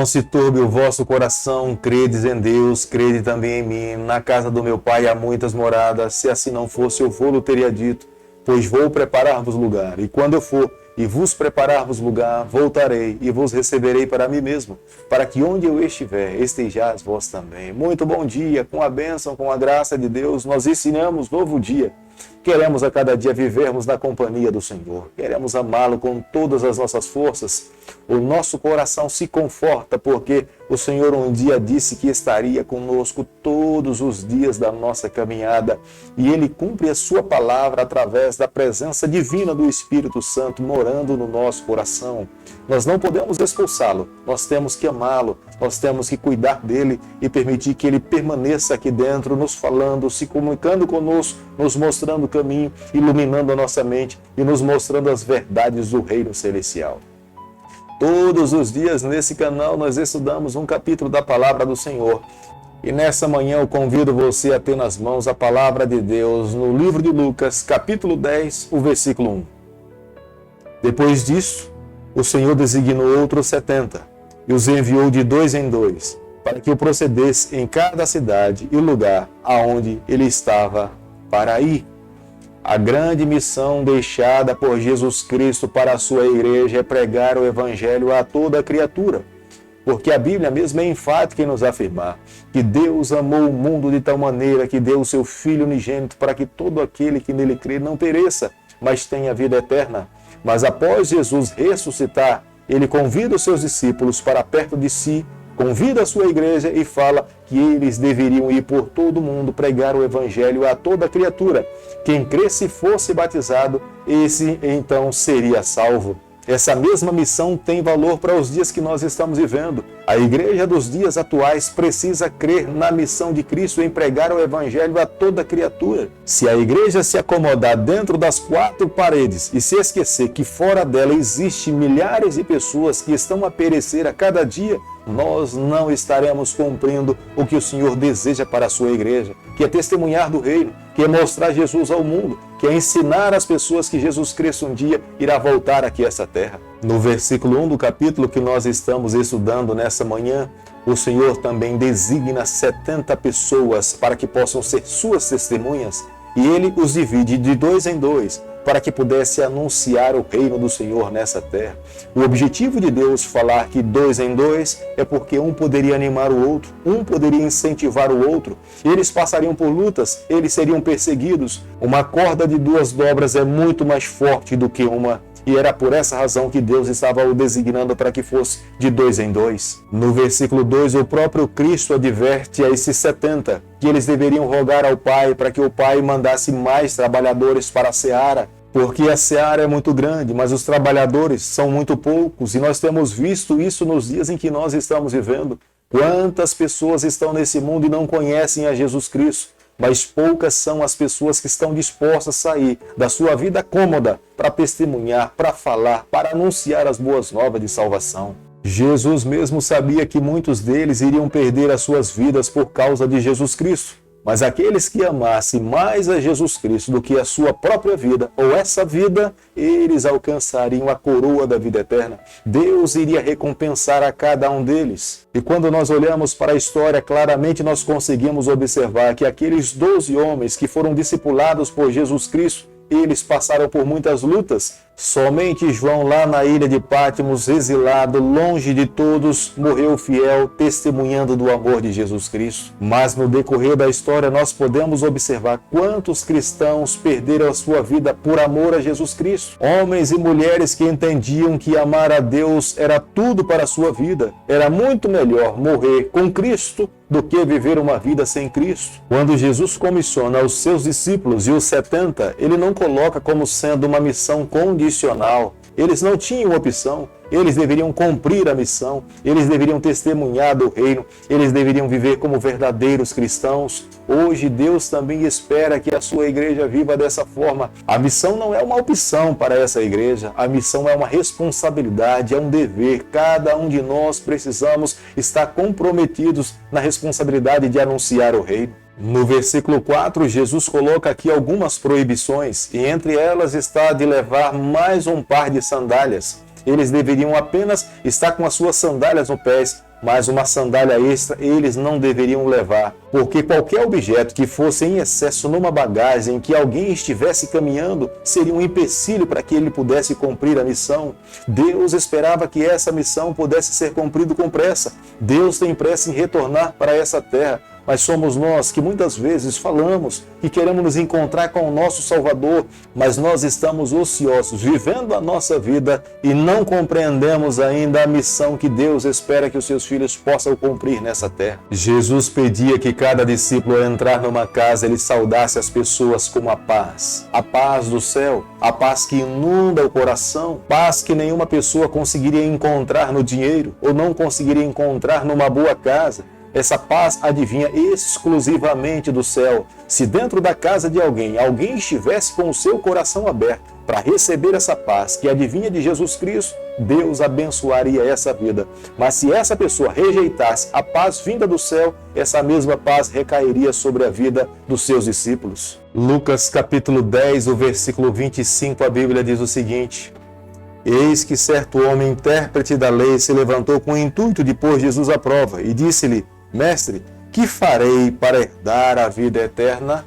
Não se turbe o vosso coração, credes em Deus, crede também em mim. Na casa do meu pai há muitas moradas, se assim não fosse, eu vou-lo teria dito, pois vou preparar-vos lugar. E quando eu for e vos preparar-vos lugar, voltarei e vos receberei para mim mesmo, para que onde eu estiver, estejais vós também. Muito bom dia, com a bênção, com a graça de Deus, nós ensinamos novo dia. Queremos a cada dia vivermos na companhia do Senhor. Queremos amá-lo com todas as nossas forças. O nosso coração se conforta porque o Senhor um dia disse que estaria conosco todos os dias da nossa caminhada. E Ele cumpre a sua palavra através da presença divina do Espírito Santo morando no nosso coração. Nós não podemos expulsá-lo. Nós temos que amá-lo. Nós temos que cuidar dele e permitir que ele permaneça aqui dentro, nos falando, se comunicando conosco, nos mostrando o caminho, iluminando a nossa mente e nos mostrando as verdades do Reino Celestial. Todos os dias nesse canal nós estudamos um capítulo da Palavra do Senhor. E nessa manhã eu convido você a ter nas mãos a Palavra de Deus no livro de Lucas, capítulo 10, o versículo 1. Depois disso, o Senhor designou outros 70 e os enviou de 2 em 2, para que o procedesse em cada cidade e lugar aonde ele estava para ir. A grande missão deixada por Jesus Cristo para a sua igreja é pregar o Evangelho a toda criatura, porque a Bíblia mesmo é enfática em nos afirmar que Deus amou o mundo de tal maneira que deu o seu Filho unigênito para que todo aquele que nele crê não pereça, mas tenha vida eterna. Mas após Jesus ressuscitar, ele convida os seus discípulos para perto de si, convida a sua igreja e fala que eles deveriam ir por todo o mundo pregar o Evangelho a toda criatura. Quem cresce e fosse batizado, esse então seria salvo. Essa mesma missão tem valor para os dias que nós estamos vivendo. A igreja dos dias atuais precisa crer na missão de Cristo em pregar o Evangelho a toda criatura. Se a igreja se acomodar dentro das 4 paredes e se esquecer que fora dela existem milhares de pessoas que estão a perecer a cada dia, nós não estaremos cumprindo o que o Senhor deseja para a sua igreja, que é testemunhar do reino, que é mostrar Jesus ao mundo, que é ensinar as pessoas que Jesus Cristo um dia irá voltar aqui a essa terra. No versículo 1 do capítulo que nós estamos estudando nessa manhã, o Senhor também designa 70 pessoas para que possam ser suas testemunhas, e Ele os divide de 2 em 2, para que pudesse anunciar o reino do Senhor nessa terra. O objetivo de Deus falar que 2 em 2 é porque um poderia animar o outro, um poderia incentivar o outro. Eles passariam por lutas, eles seriam perseguidos. Uma corda de 2 dobras é muito mais forte do que uma. E era por essa razão que Deus estava o designando para que fosse de 2 em 2. No versículo 2, o próprio Cristo adverte a esses 70 que eles deveriam rogar ao Pai para que o Pai mandasse mais trabalhadores para a seara, porque a seara é muito grande, mas os trabalhadores são muito poucos, e nós temos visto isso nos dias em que nós estamos vivendo. Quantas pessoas estão nesse mundo e não conhecem a Jesus Cristo? Mas poucas são as pessoas que estão dispostas a sair da sua vida cômoda para testemunhar, para falar, para anunciar as boas novas de salvação. Jesus mesmo sabia que muitos deles iriam perder as suas vidas por causa de Jesus Cristo. Mas aqueles que amassem mais a Jesus Cristo do que a sua própria vida, ou essa vida, eles alcançariam a coroa da vida eterna. Deus iria recompensar a cada um deles. E quando nós olhamos para a história, claramente nós conseguimos observar que aqueles 12 homens que foram discipulados por Jesus Cristo, eles passaram por muitas lutas. Somente João, lá na ilha de Patmos, exilado, longe de todos, morreu fiel, testemunhando do amor de Jesus Cristo. Mas no decorrer da história nós podemos observar quantos cristãos perderam a sua vida por amor a Jesus Cristo. Homens e mulheres que entendiam que amar a Deus era tudo para a sua vida. Era muito melhor morrer com Cristo do que viver uma vida sem Cristo. Quando Jesus comissiona os seus discípulos e os 70, ele não coloca como sendo uma missão condicional. Eles não tinham opção, eles deveriam cumprir a missão, eles deveriam testemunhar do reino, eles deveriam viver como verdadeiros cristãos. Hoje Deus também espera que a sua igreja viva dessa forma. A missão não é uma opção para essa igreja, a missão é uma responsabilidade, é um dever. Cada um de nós precisamos estar comprometidos na responsabilidade de anunciar o reino. No versículo 4, Jesus coloca aqui algumas proibições, e entre elas está de levar mais um par de sandálias. Eles deveriam apenas estar com as suas sandálias no pés, mas uma sandália extra eles não deveriam levar, porque qualquer objeto que fosse em excesso numa bagagem que alguém estivesse caminhando seria um empecilho para que ele pudesse cumprir a missão. Deus esperava que essa missão pudesse ser cumprida com pressa. Deus tem pressa em retornar para essa terra, mas somos nós que muitas vezes falamos que queremos nos encontrar com o nosso Salvador, mas nós estamos ociosos, vivendo a nossa vida e não compreendemos ainda a missão que Deus espera que os seus filhos possam cumprir nessa terra. Jesus pedia que cada discípulo ao entrar numa casa, ele saudasse as pessoas com a paz do céu, a paz que inunda o coração, paz que nenhuma pessoa conseguiria encontrar no dinheiro ou não conseguiria encontrar numa boa casa. Essa paz advinha exclusivamente do céu. Se dentro da casa de alguém estivesse com o seu coração aberto para receber essa paz que advinha de Jesus Cristo, Deus abençoaria essa vida. Mas se essa pessoa rejeitasse a paz vinda do céu, essa mesma paz recairia sobre a vida dos seus discípulos. Lucas capítulo 10, o versículo 25, a Bíblia diz o seguinte: Eis que certo homem, intérprete da lei, se levantou com o intuito de pôr Jesus à prova e disse-lhe: Mestre, que farei para herdar a vida eterna?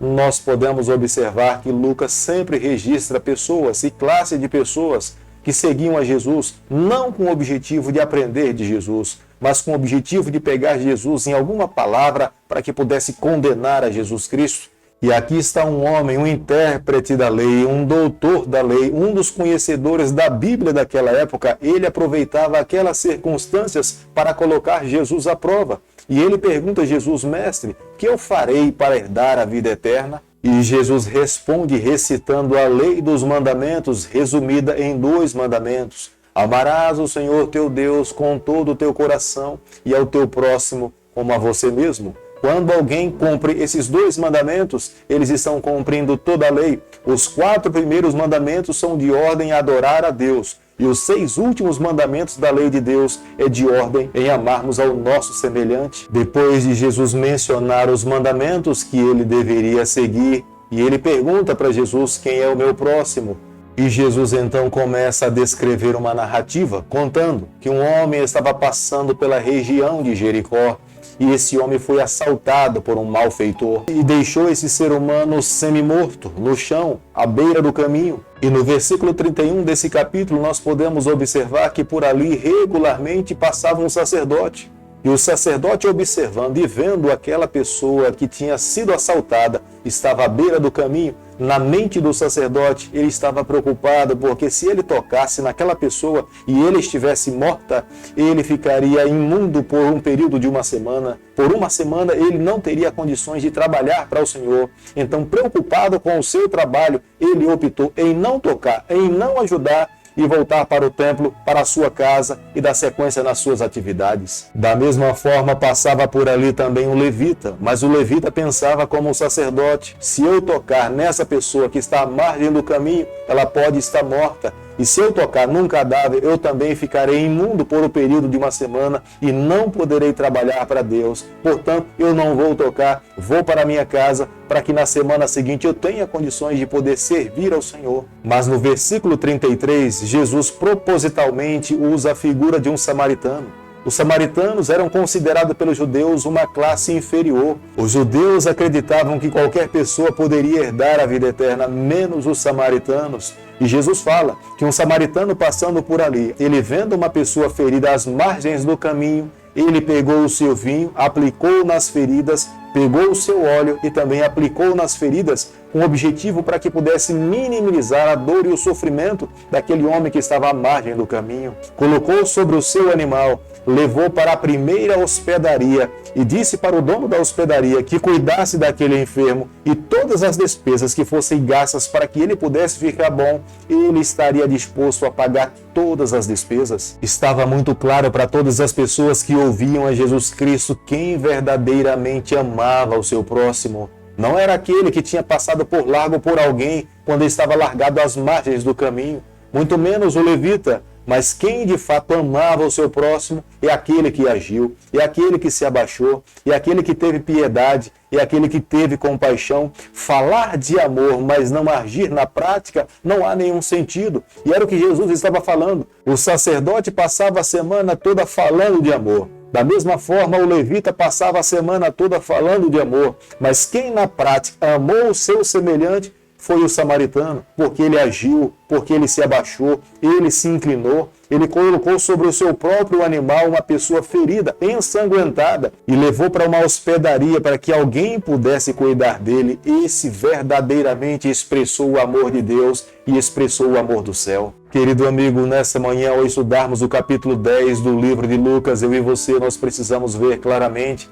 Nós podemos observar que Lucas sempre registra pessoas e classe de pessoas que seguiam a Jesus, não com o objetivo de aprender de Jesus, mas com o objetivo de pegar Jesus em alguma palavra para que pudesse condenar a Jesus Cristo. E aqui está um homem, um intérprete da lei, um doutor da lei, um dos conhecedores da Bíblia daquela época. Ele aproveitava aquelas circunstâncias para colocar Jesus à prova. E ele pergunta a Jesus: Mestre, que eu farei para herdar a vida eterna? E Jesus responde recitando a lei dos mandamentos, resumida em 2 mandamentos. Amarás o Senhor teu Deus com todo o teu coração e ao teu próximo como a você mesmo. Quando alguém cumpre esses 2 mandamentos, eles estão cumprindo toda a lei. Os 4 primeiros mandamentos são de ordem a adorar a Deus. E os 6 últimos mandamentos da lei de Deus é de ordem em amarmos ao nosso semelhante. Depois de Jesus mencionar os mandamentos que ele deveria seguir, e ele pergunta para Jesus: quem é o meu próximo? E Jesus então começa a descrever uma narrativa, contando que um homem estava passando pela região de Jericó. E esse homem foi assaltado por um malfeitor e deixou esse ser humano semi-morto no chão, à beira do caminho. E no versículo 31 desse capítulo nós podemos observar que por ali regularmente passava um sacerdote. E o sacerdote, observando e vendo aquela pessoa que tinha sido assaltada, estava à beira do caminho. Na mente do sacerdote, ele estava preocupado, porque se ele tocasse naquela pessoa e ele estivesse morta, ele ficaria imundo por um período de 1 semana. Por 1 semana ele não teria condições de trabalhar para o Senhor. Então, preocupado com o seu trabalho, ele optou em não tocar, em não ajudar, e voltar para o templo, para a sua casa e dar sequência nas suas atividades. Da mesma forma, passava por ali também um levita, mas o levita pensava como um sacerdote: se eu tocar nessa pessoa que está à margem do caminho, ela pode estar morta. E se eu tocar num cadáver, eu também ficarei imundo por um período de 1 semana e não poderei trabalhar para Deus. Portanto, eu não vou tocar, vou para a minha casa, para que na semana seguinte eu tenha condições de poder servir ao Senhor. Mas no versículo 33, Jesus propositalmente usa a figura de um samaritano. Os samaritanos eram considerados pelos judeus uma classe inferior. Os judeus acreditavam que qualquer pessoa poderia herdar a vida eterna, menos os samaritanos. E Jesus fala que um samaritano passando por ali, ele vendo uma pessoa ferida às margens do caminho, ele pegou o seu vinho, aplicou nas feridas, pegou o seu óleo e também aplicou nas feridas, com o objetivo para que pudesse minimizar a dor e o sofrimento daquele homem que estava à margem do caminho. Colocou sobre o seu animal, levou para a primeira hospedaria e disse para o dono da hospedaria que cuidasse daquele enfermo, e todas as despesas que fossem gastas para que ele pudesse ficar bom, ele estaria disposto a pagar todas as despesas. Estava muito claro para todas as pessoas que ouviam a Jesus Cristo quem verdadeiramente amava o seu próximo. Não era aquele que tinha passado por largo por alguém quando estava largado às margens do caminho, muito menos o levita, Mas quem de fato amava o seu próximo é aquele que agiu, é aquele que se abaixou, é aquele que teve piedade, é aquele que teve compaixão. Falar de amor, mas não agir na prática, não há nenhum sentido. E era o que Jesus estava falando. O sacerdote passava a semana toda falando de amor. Da mesma forma, o levita passava a semana toda falando de amor. Mas quem na prática amou o seu semelhante foi o samaritano, porque ele agiu, porque ele se abaixou, ele se inclinou, ele colocou sobre o seu próprio animal uma pessoa ferida, ensanguentada, e levou para uma hospedaria para que alguém pudesse cuidar dele. Esse verdadeiramente expressou o amor de Deus e expressou o amor do céu. Querido amigo, nessa manhã, ao estudarmos o capítulo 10 do livro de Lucas, eu e você, nós precisamos ver claramente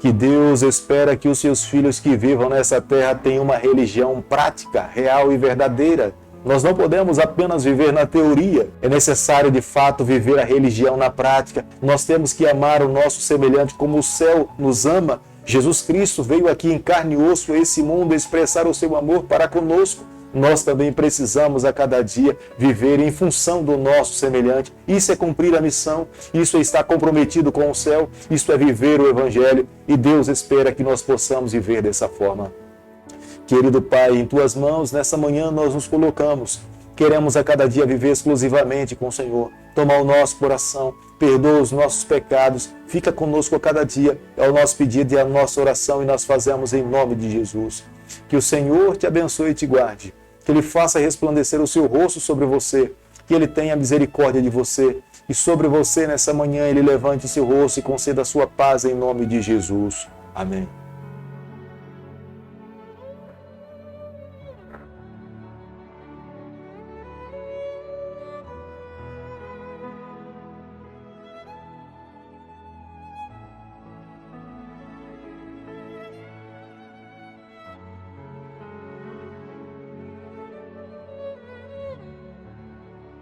que Deus espera que os seus filhos que vivam nessa terra tenham uma religião prática, real e verdadeira. Nós não podemos apenas viver na teoria, é necessário de fato viver a religião na prática. Nós temos que amar o nosso semelhante como o céu nos ama. Jesus Cristo veio aqui em carne e osso a esse mundo expressar o seu amor para conosco. Nós também precisamos a cada dia viver em função do nosso semelhante. Isso é cumprir a missão, isso é estar comprometido com o céu, isso é viver o Evangelho, e Deus espera que nós possamos viver dessa forma. Querido Pai, em Tuas mãos, nessa manhã nós nos colocamos. Queremos a cada dia viver exclusivamente com o Senhor. Toma o nosso coração, perdoa os nossos pecados, fica conosco a cada dia. É o nosso pedido e a nossa oração, e nós fazemos em nome de Jesus. Que o Senhor te abençoe e te guarde. Que Ele faça resplandecer o seu rosto sobre você, que Ele tenha misericórdia de você, e sobre você nessa manhã Ele levante o seu rosto e conceda a sua paz em nome de Jesus. Amém.